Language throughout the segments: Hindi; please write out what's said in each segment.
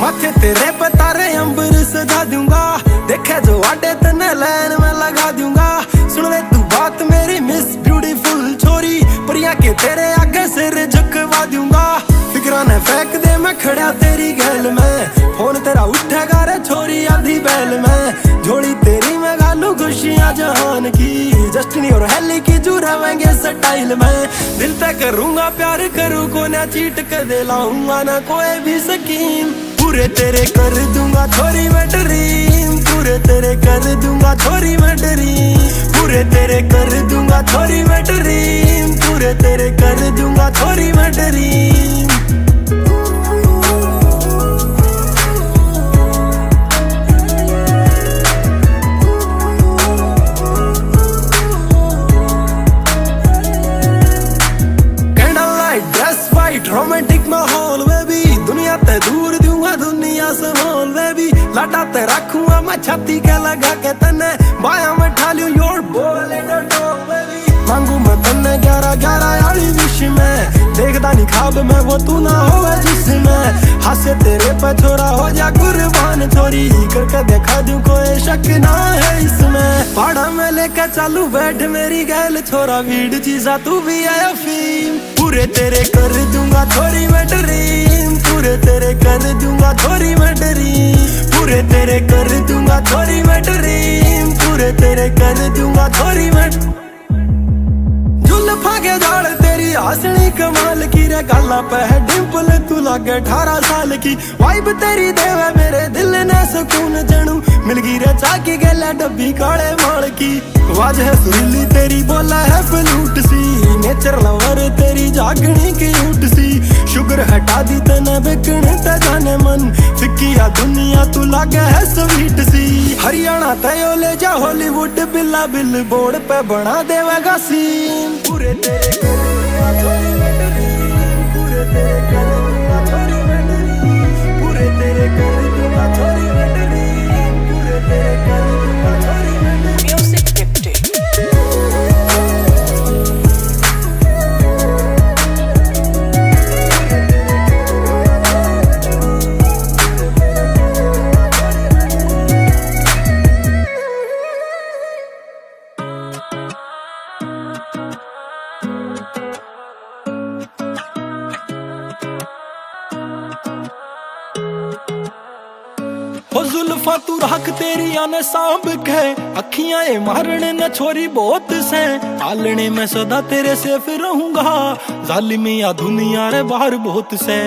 माथे तेरे पे तारे अंबर सजा दूंगा, देखे जो आडे तने लाइन में लगा दूंगा। सुन ले तू बात मेरी मिस ब्यूटीफुल छोरी, परिया के तेरे आगे सिर झुकवा दूंगा। फिक्रा ने फेंक दे मैं खड़ा तेरी गैल में, फोन तेरा उठेगा रे छोरी आधी बैल में। जोड़ी तेरी मैं गालू खुशियां जहान की, जस्टिनी और हेली की जो रहेंगे स्टाइल में। दिल तक करूंगा प्यार करूँ को ना चीट कर दे लाऊंगा ना कोई भी स्कीम। पूरे तेरे कर दूंगा छोरी मैं ड्रीम, पूरे तेरे कर दूंगा छोरी मैं ड्रीम, पूरे तेरे कर दूंगा छोरी मैं ड्रीम, पूरे तेरे कर दूंगा छोरी मैं ड्रीम। रोमांटिक माहौल में भी दुनिया ते दूर दूंगा दुनिया से माहौल में भी। लाटा ते रखूंगा मैं छाती के लगा के तने, बाया में ठालू योर बोले मांगू मैं तने 11-11 वाली विश में। देखदा नहीं ख्वाब में वो तू ना होवे जिसमें, हासे तेरे पे छोरा हो जा कुर्बान छोरी, करके देखा दूं कोई शक ना है इसमें। पहाड़ा में लेके चालू बैठ मेरी गैल छोरा, भीड़ चीजा तू भी आया फीम। पूरे तेरे कर दूंगा छोरी मैं ड्रीम, पूरे तेरे कर दूंगा छोरी मैं ड्रीम, पूरे तेरे कर दूंगा छोरी मैं ड्रीम, पूरे तेरे कर दूंगा छोरी मैं। जुल्फा के जाल तेरी हंसनी कमाल की रे, गाला पे है डिंपल तू लागे 18 साल की। वाइब तेरी देवे मेरे दिल ने सुकून जनू, मिल गई रे चाकी गेला डब्बी काले माल की। आवाज है सुरीली तेरी बोला है फ्लूट सी, नेचर लवर तेरी जागनी की ऊट सी। शुगर हटा दी तने बिकन ते जाने मन, फिकिया दुनिया तू लागे है स्वीट सी। हरियाणा तयो ले जा हॉलीवुड बिल्ला बिल बोर्ड पे बना देवेगा सीन। पूरे तेरे कर दूंगा छोरी मैं ड्रीम, पूरे तेरे कर दूंगा छोरी मैं ड्रीम, पूरे तेरे कर दूंगा छोरी मैं ड्रीम, पूरे तेरे कर दूंगा छोरी मैं ड्रीम। म्यूजिक टिप्टे हो जुल्फा तू रख तेरी आने सांभ के, अखियां ये मारने न छोरी बहुत से। आलने में सदा तेरे सेफ रहूंगा, जालिमिया दुनिया रे बाहर बहुत से।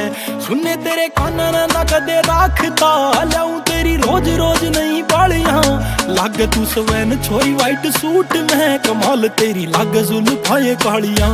सुनने तेरे काना ना कदे राखता, लाऊं तेरी रोज रोज नहीं बालियां। लागे तू सवैन छोरी वाइट सूट में, कमाल तेरी लागे जुल्फा ये कालियां।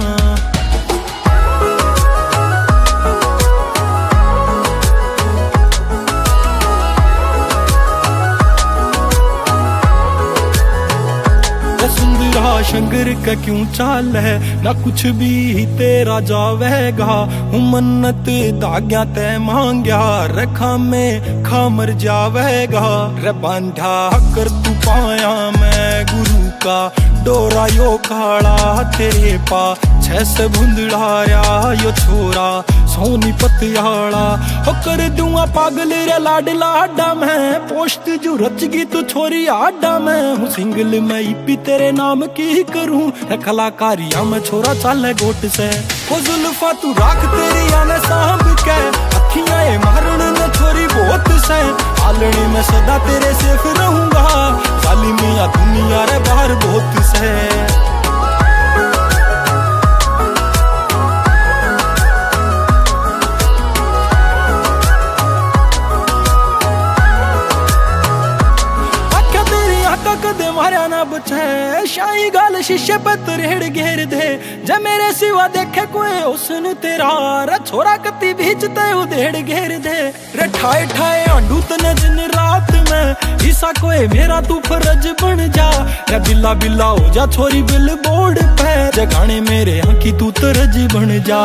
शंकर का क्यों चाल है ना कुछ भी तेरा जावेगा। हूँ मन्नत दाग्या ते मांग्या, रखा में खा मर जावेगा। रे बांधा कर तू पाया मैं गुरु का, डोरा यो काला तेरे पा। 6 से भुंदड़ाया यो छोरा सोनी पतियाला। हो कर दूंगा पागल रे लाडला आडा मैं, पोस्ट जो रच गई तू छोरी आडा मैं। हूँ सिंगल मैं ईपी तेरे नाम की करूं, कलाकारिया में छोरा चाले गोट से। वो जुल्फा तू राख तेरी आने सांभ के, अखियां ये मारन न छोरी बहुत से। आलने में सदा तेरे सेफ रहूंगा, जालिमिया दुनिया रे बाहर बहुत से। कदे मारा ना बचे, शाही गाल शीशे पे तरेड़ घेर दे। जे मेरे सिवा देखे कोई उसने तेरा, रे छोरा कती भीजते उधेड़ घेर दे। रे ठाए ठाए आंडू तने दिन रात में, ईसा कोई मेरा तू फर्ज बन जा। रे बिल्ला बिल्ला हो जा छोरी बिल बोर्ड पे, जगाने मेरे आंखी तू तरज बन जा।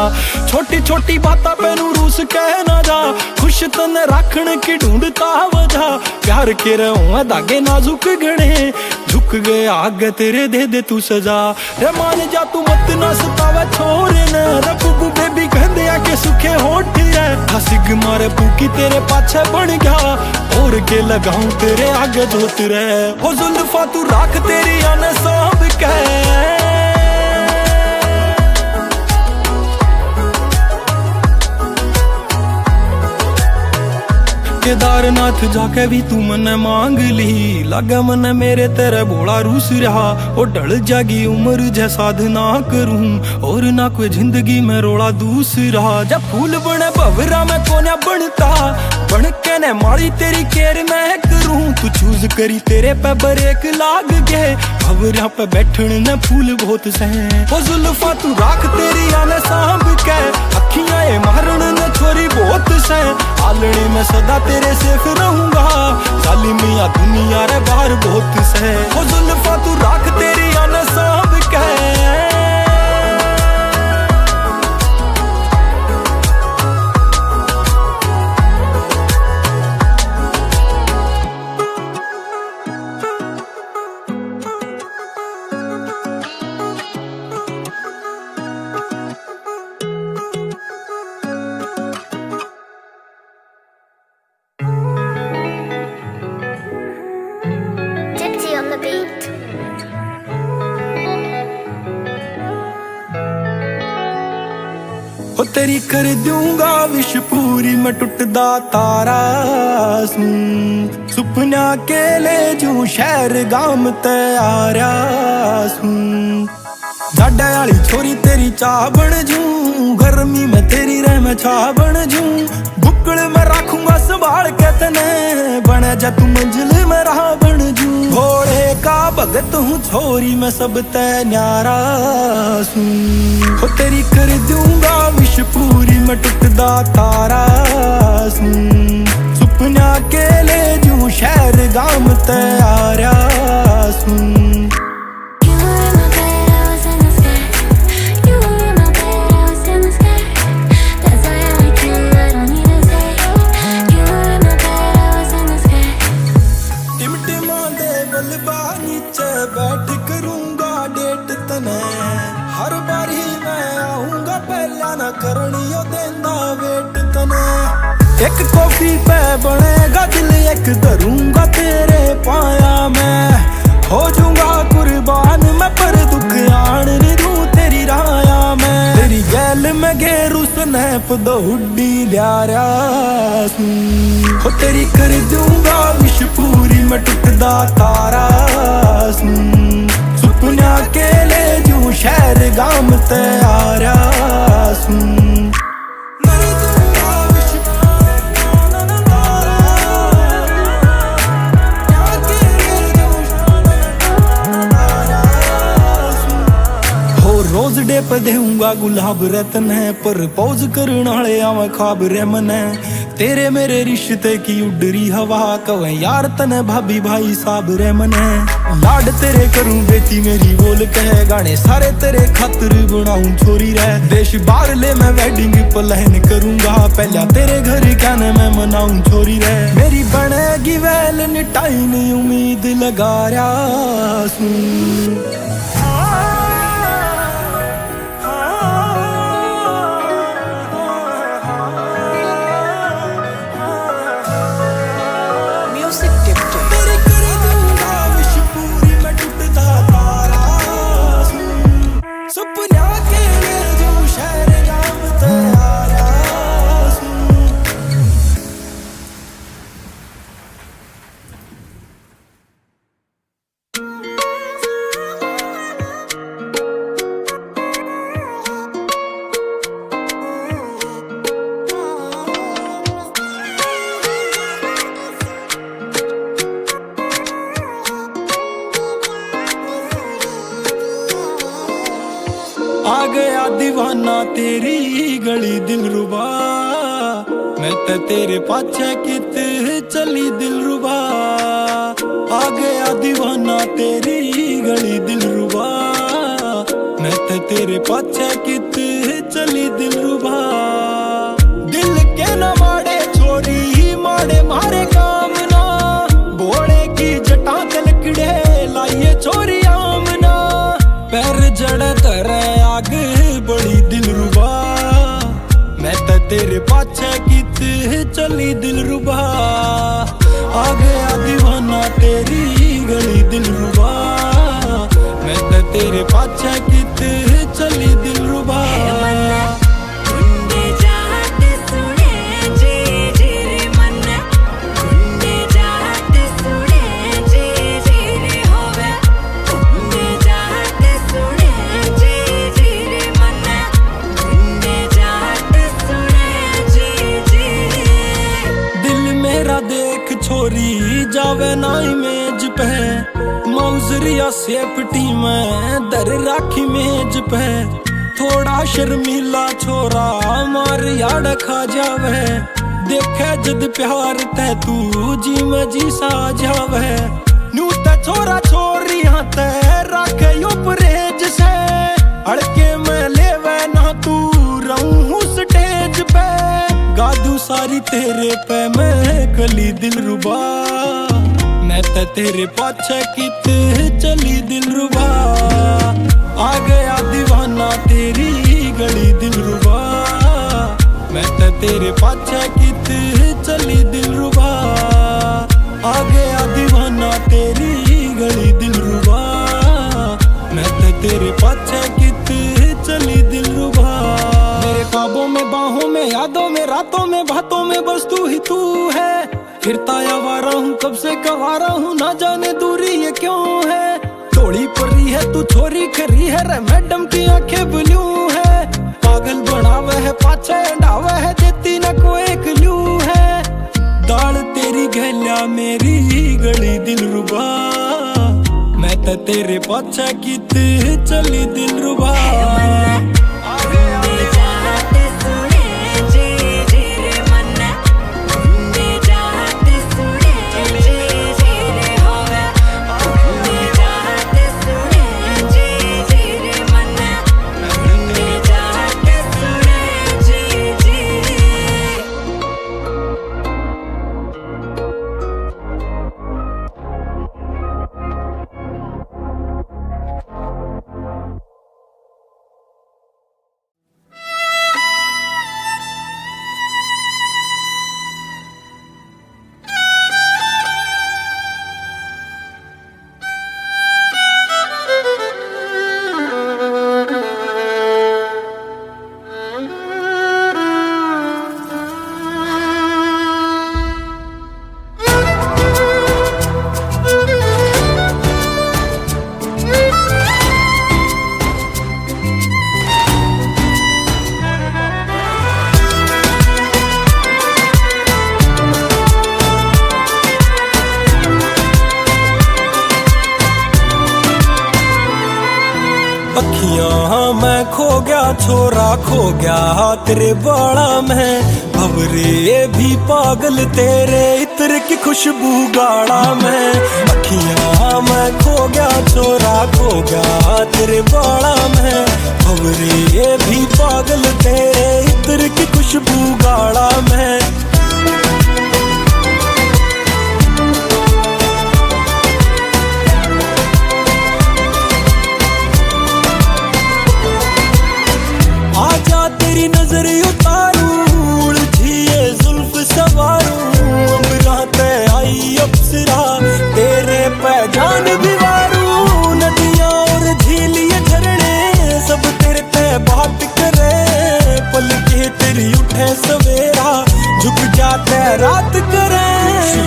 छोटी छोटी बाता पे नू रूस कह ना जा, खुश तने रखने की ढूंढता वजह। प्यार के रहूं धागे नाजुक घने, झुक गए आगे तेरे दे दे तू सजा। रे मान जा तू मत ना सतावे छोरे ने, रे बुबू बेबी कहंदे आके सुखे होठ है। हंस आग मारे फूकी तेरे पाछे बन गया, और के लगाऊं तेरे आगे धोत रहे। हो जुल्फा तू राख तेरी आने सांभ के, केदारनाथ जाके भी तू मने मांग ली, लगे मने मेरे तेरे भोला रूस रहा। और ढल जागी उम्र जै साधना करूं, और ना कोई जिंदगी में रोड़ा दूसरा। जब फूल बने भवरा में कोन्या बनता, बन के ने मारी तेरी केर मैं करूं। तू चूज करी तेरे पे ब्रेक लाग गए, भवरा पे बैठन ने फूल बहुत से। ओ जुल्फा तू राख तेरी आने सांभ के, अखियां ये मारन ने छोरी बहुत से। आलने में सदा तेरे सेफ रहूंगा, जालिमिया दुनिया रे बाहर बहुत से। ओ जुल्फा तू राख तेरी आने सांभ के, on the beat. हो तेरी कर दूंगा विश पूरी मैं टुटदा तारा सूं। सुपना के ले जूं शहर गाम ते आर्या सूं। जाडा वाली छोरी तेरी चाह बन जूं, गर्मी में तेरी रह मैं छा बन जूं। बुक्कड़ में रखूंगा संभाल के तने, बने जा तू मंजिल में रहा बन जूं। घोड़े का भगत हूँ छोरी मैं सब ते न्यारा सूं। हो तेरी कर दूंगा विश पूरी मैं टुटदा तारा सूं। सुपना के ले जूं शहर गाम ते आर्या सूं। बैठ करूंगा डेट तने, हर बारी मैं आऊंगा पहला ना करनियो देंदा वेट तने। एक कॉफी पे बनेगा दिल एक धरूंगा तेरे पाया मैं। हो जाऊंगा कुर्बान मैं पर दुख आन नहीं दूं तेरी राया मैं। तेरी गैल में घेरू स्नैप दो हुड्डी ल्यारा सूं। हो तेरी कर दूंगा विश पूरी मैं टुटदा तारा सूं। सुपना के ले जूं शहर गाम ते आर्या सूं। रोज डे पे देऊंगा गुलाब रतन है, पर पौज करने वाले आवे ख्वाब रमन है। तेरे मेरे रिश्ते की उडरी हवा कवे यार तने भाभी भाई साहब रमन है। लाड तेरे करूं बेटी मेरी बोल कह, गाने सारे तेरे खातिर बनाऊं छोरी रह। देश बाहर ले मैं वेडिंग प्लान करूंगा, पहला तेरे घर कहने मैं मनाऊं छोरी रह। मेरी बनेगी वैलेंटाइन उम्मीद लगा रहा सूं। आ गया दीवाना तेरी गली दिलरुबा, मैं तो तेरे पाछे कित चली दिलरुबा। आ गया दीवाना तेरी गली दिलरुबा, मैं तो तेरे पाछे कित चली दिलरुबा। दिल के न माड़े छोरी माड़े मारे काम ना, बोले की जटा तलकड़े लाइए छोरी आमना। पैर जड़ तर आग बड़ी दिलरुबा, मैं तो तेरे पाछे कित चली दिलरुबा, आ गया दीवाना तेरी गली दिलरुबा, मैं तो तेरे पाछे कित चली दिलरुबा। छोरी जावे ना इमेज पे, मौजरिया सेफ्टी में दर राखी मेज पे, थोड़ा शर्मीला छोरा मार याड खा जावे, देखे जद प्यार ते तू जी में जी सा जावे, न्यू ते छोरा छोरी हाथे राखे यो परहेज से, अड़के में लेवे ना तू रहूं स्टेज पे, गादू सारी तेरे पे मैं कली दिलरुबा, मैं तो तेरे पाछे कित चली दिलरुबा, आ गया दीवाना तेरी गली दिलरुबा, मैं तो तेरे पाछे कित चली दिलरुबा, आ गया दीवाना तेरी गली दिलरुबा, मैं तो तेरे पाछे कित चली दिलरुबा। मेरे ख्वाबों में बाहों में यादों में रातों में बातों में बस तू ही तू है, फिरता आवारा हूँ कब से गवारा हूँ ना जाने दूरी ये क्यों है, थोड़ी परी है तू छोरी खरी है रे मैडम की आंखें ब्लू है, पागल बनावे है पाछे डावे है देती ना कोई क्लू है, दाल तेरी गहल्या मेरी गली दिलरुबा, मैं तो तेरे पाछे कित चली दिलरुबा। अखियां मैं खो गया छोरा खो गया तेरे बाड़ा में, भवरे भी पागल तेरे इत्र की खुशबू गाड़ा में, अखियां मैं खो गया छोरा खो गया तेरे बाड़ा में, भवरे भी पागल तेरे इत्र की खुशबू गाड़ा में। आजा तेरी नजर उतारूं उलझिए जुल्फ सवारूं, अमराते आई अप्सरा तेरे पहचान बिवारूं, नदियां और झीलिए झरने सब तेरे पे बात करे, पलके तेरी उठे सवेरा झुक जाते रात करे,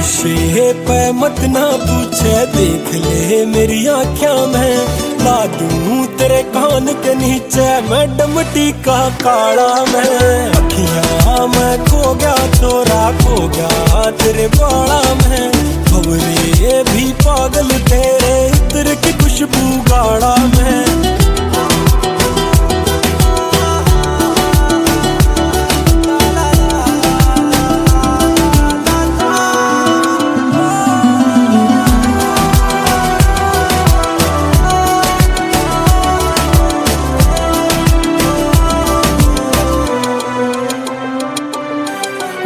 शीशे पे मत ना पूछे देख ले मेरी आँखों में, ला दूं तेरे कान के नीचे मैडम टीका काला में, अखियां मैं खो गया छोरा खो गया तेरे बाड़ा में, भवरे भी पागल तेरे इत्र की खुशबू गाड़ा में।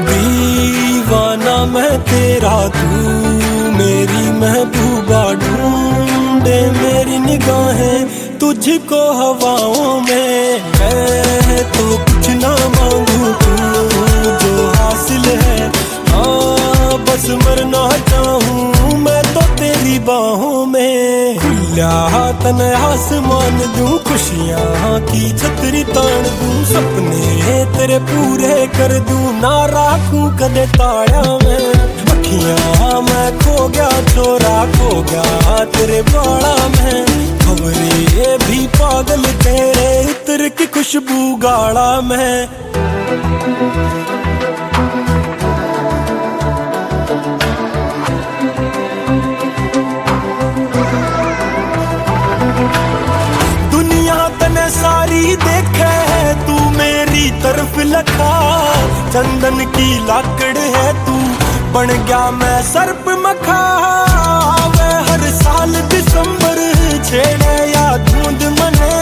दीवाना मैं तेरा तू मेरी महबूबा, ढूंढे मेरी निगाहें तुझको हवाओं में, मैं तो कुछ ना मांगू तू जो हासिल तने आसमान दूं, खुशियां की छतरी तान दूं, सपने तेरे पूरे कर दूं, ना राखूं कदे ताया मैं। अखियां मैं खो गया छोरा, खो गया तेरे बाला में, खबरे भी पागल तेरे इत्र की खुशबू गाला में। दुनिया तने सारी देखे है, तू मेरी तरफ लखा, चंदन की लाकड़ है तू, बन गया मैं सर्प मखा। वे हर साल दिसंबर छेड़े या धुंध मने,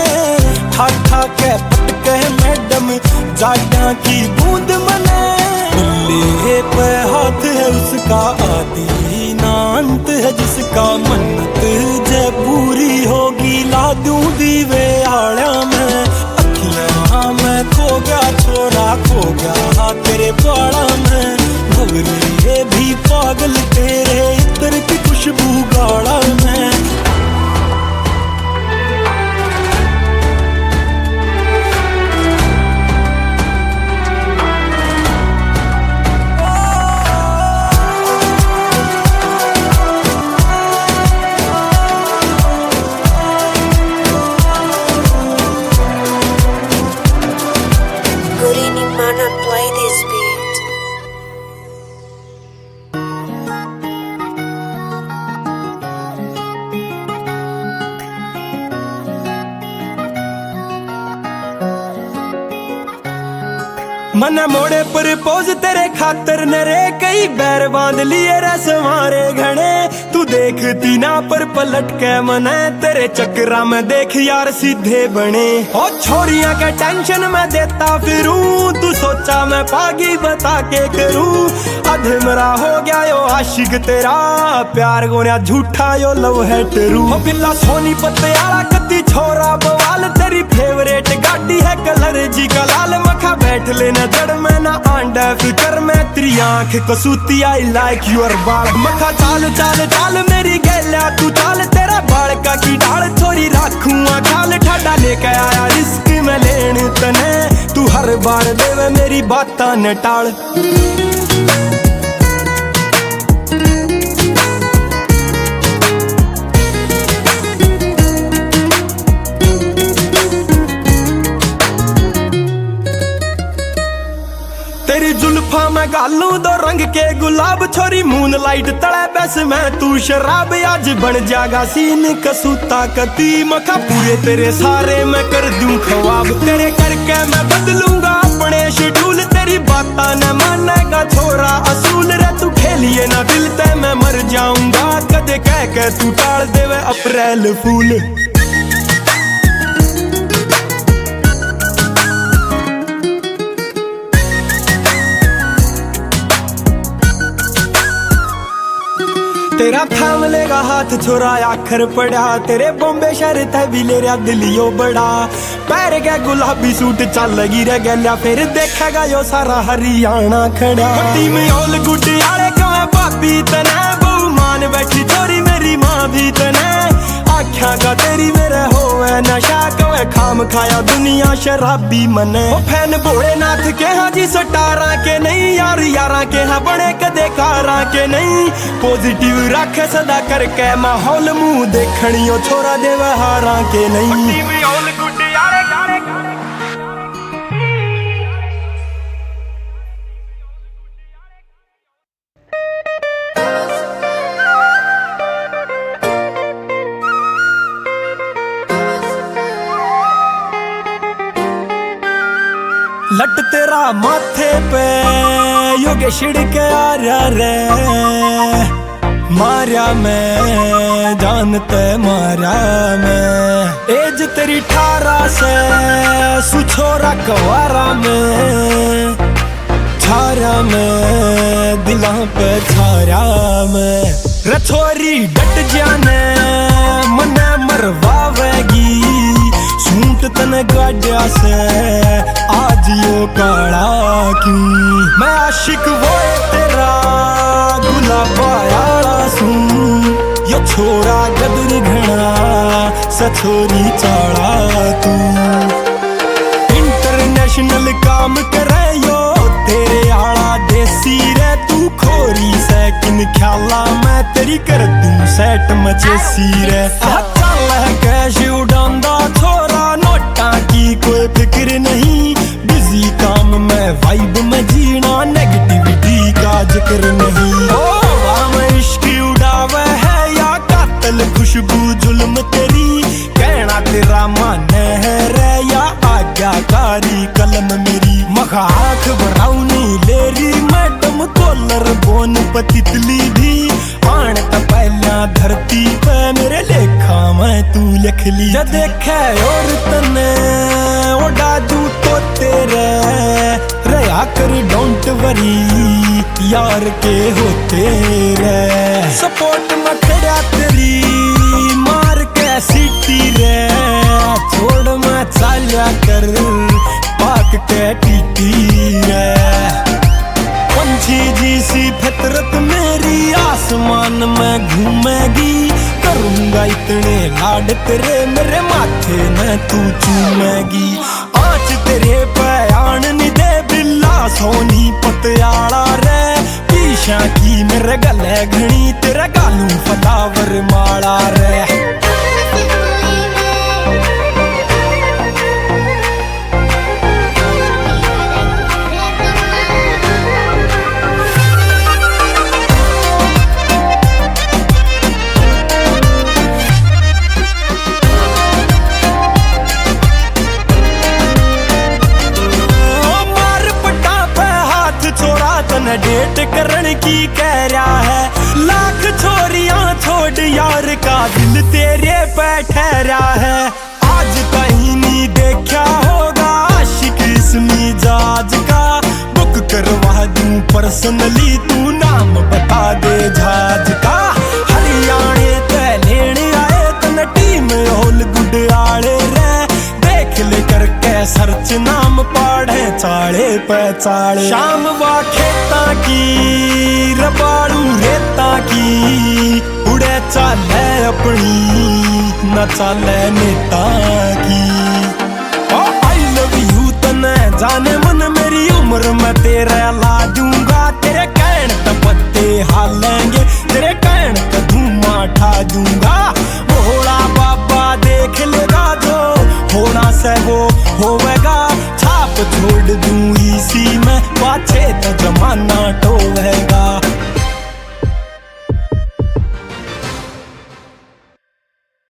ठा ठा के पटके मैडम जाया की बूंद मने। मिले पे हाथ है उसका आदि ना अंत है, जिसका मन्नत जे पूरी होगी ला दूं दीवे आड़ा में। अखियां मैं खो गया छोरा, खो गया तेरे बाड़ा में, भवरे भी पागल तेरे इत्र की खुशबू गाड़ा में। Play this beat. मना मोड़े प्रपोज तेरे खातर नरे, कई बैर बांध लिए रस मारे घने, तू देखती ना पर पलट के मने, तेरे चक्रा में देख यार सीधे बने। ओ छोरियां के टेंशन में देता फिरूं, तू सोचा मैं पागी बता के करूं, अधमरा हो गया यो आशिक तेरा, प्यार गोया झूठा यो लव है टेरू। ओ बिल्ला सोनी पत्ते आला कत्ती छोरा बवाल, तेरी फेवरेट गाड़ी है कलर जी का लाल, मखा बैठ लेना जड़ में ना आंडा फिकर में, तेरी आंख कसूती आई लाइक यूर बाल। मखा चाल चाल चाल मेरी गैला तू चाल, तेरा बाल का की डाल छोरी राखूंगा खाल, ठाडा लेके आया रिस्क में लेन तने, तू हर बार देवे मेरी बातां न टाल। तेरी जुल्फा में गालू दो रंग के गुलाब, छोरी मून लाइट तड़े बस मैं तू शराब, आज बन जागा सीन कसूता कती, मखा पूरे तेरे सारे मैं कर दूं ख्वाब, तेरे करके मैं बदलूंगा अपने शेड्यूल, तेरी बातां न मानेगा छोरा असूल रे, तू खेलिए ना दिल ते मैं मर जाऊंगा, कदे कह के तू टाल देवे अप्रैल फूल। तेरा थाम लेगा हाथ छोरा आखर पड़ा, तेरे बॉम्बे शहर थे भी ले रहा दिलियो बड़ा, पैर गया गुलाबी सूट चल लगी रह गया, फिर देखेगा यो सारा हरियाणा खड़ा। टीम ऑल गुड यारे कवे भाभी तने, बहु मान बैठी छोरी मेरी माँ भी तने, आख्या का तेरी मेरे होवे नशा, कवे खाम खाया दुनिया शराबी मने। ओ फैन भोलेनाथ के हाँ जी सटारा के नहीं, यार यारा के हाँ बने कदे कारा के नहीं, पॉजिटिव रखे सदा करके माहौल, मुंह देखनियो छोरा दे हारा के नहीं। लट तेरा माथे पे योगे छिड़के आ रहा रे, मारिया मैं जानते मारिया मैं, एज तेरी 18 से सुछोरा कवारा में, छारा में दिला पे छारा में, रछोरी डट जाने मने मरवावेगी, सूट तने गाड़िया से आज यो काला क्यों, मैं आशिक वो तेरा गुलाबा यारा सूं, यो छोरा गदर घना से छोरी चाड़ा तू इंटरनेशनल काम करे यो तेरे आला देसी रे तू खोरी से किन ख्याला मैं तेरी कर दूं सेट मचेसी रे चल है कैश उड़ांदा छोरा नोटा की कोई फिक्र नहीं बिजी काम में वाइब में जीना नेगेटिविटी का जिक्र नहीं इश्क उड़ावे है या कातल खुशबू जुल्म तेरी कहना तेरा मन है रे या आज्ञाकारी कलम मेरी मखाख ब्राउनी लेरी मैडम कॉलर बोन पतितली भी आन त पहला धरती पे मेरे लेखा मैं तू लिख ली जब देखे और तने उड़ा दू तो तेरे रया कर डोंट वरी यार के होते रे सपोर्ट में खड़ा तेरी मार के सीटी रे छोड़ मैं चाल्या कर पाक के टीटी रे पंछी जी फितरत मेरी आसमान में घूमेगी करूंगा इतने लाड तेरे मेरे माथे में तू चूमेगी आँच तेरे पे आन नहीं दे बिल्ला सोनी पतियाला रे पीछा की मेरे गले घनी तेरा गालू फलावर माला रे डेट करण की कह रहा है लाख छोरियां छोड़ यार का दिल तेरे पे ठहरा है आज कहीं नहीं देखा होगा आशिक इस मिजाज का बुक करवा दूं पर्सनली तू नाम बता दे जहाज का हरियाणे ते लेने आए तन टीम होल गुड आले रे देख ले करके सर्च नाम पढ़े चाले पे चाले शाम वा खेता की रबाड़ू रेता की उड़े चाले अपनी न चाले नेता की आई लव यू तने जाने मन मेरी उम्र में तेरे ला दूंगा तेरे कहन त पत्ते हालेंगे तेरे कहन त धुआं ठा दूंगा भोला बाबा देख लेगा जो होना से वो होवेगा छाप छोड़ दूं इसी में पाछे तो जमाना